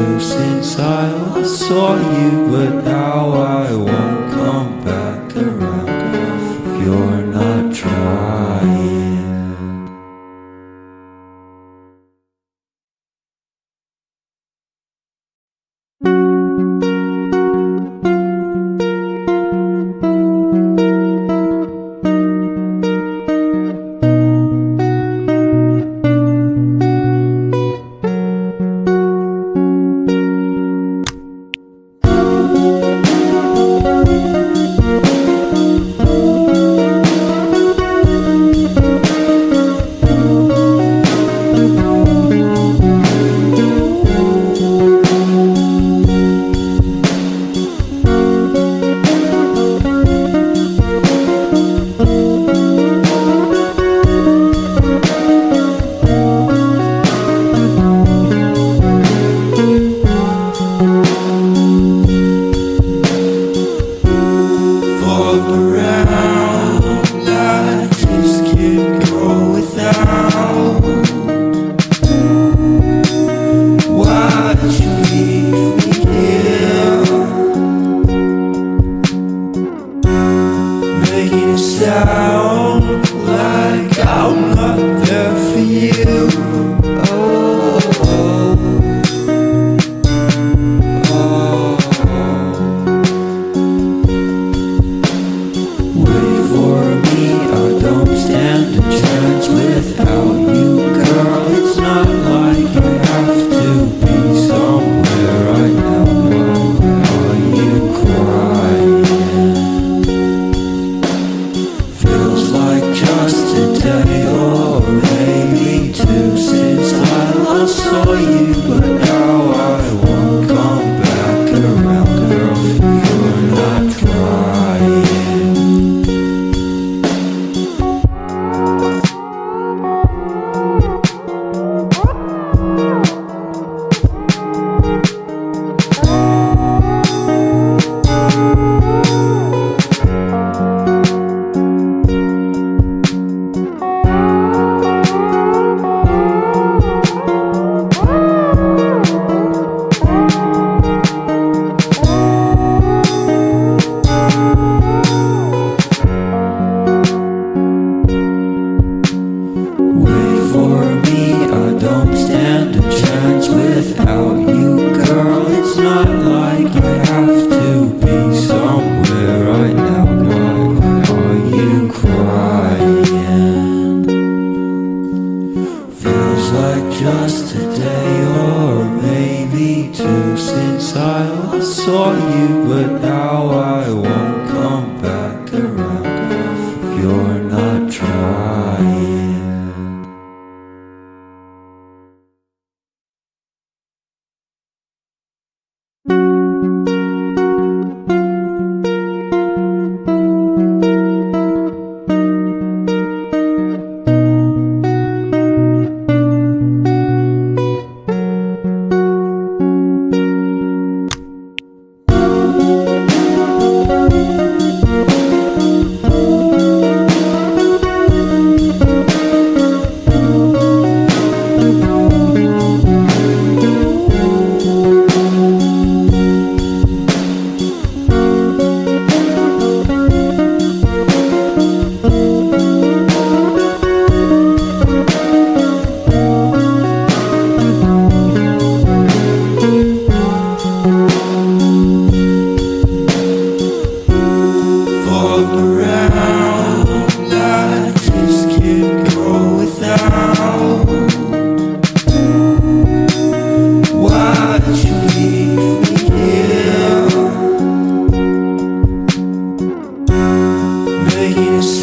too since I last saw you, but now I won't come back around if you're not trying. Sound like I'm not there for you. Oh, oh, oh. Wait for me, I don't stand a chance without you, girl. It's not like I have to be somewhere right now. Why are you crying? Just a day or maybe two since I last saw you, but now I won't come back around, girl. You're not trying. Don't stand a chance without you, girl. It's not like I have to be somewhere right now. Why are you crying? Feels like just a day or maybe two since I last saw you, but now I won't come back around, girl, if you're not trying.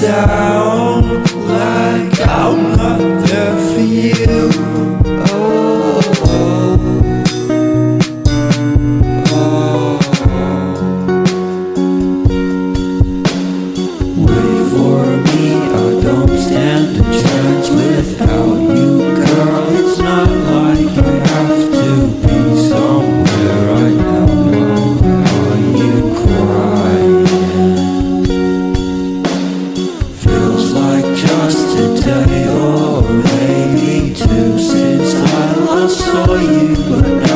Sound like I'm not there for you. Oh, oh, oh. Wait for me, I don't stand a chance without you, girl. It's not like I have to be somewhere right now. Why are you crying? Just a day or maybe two since I last saw you, but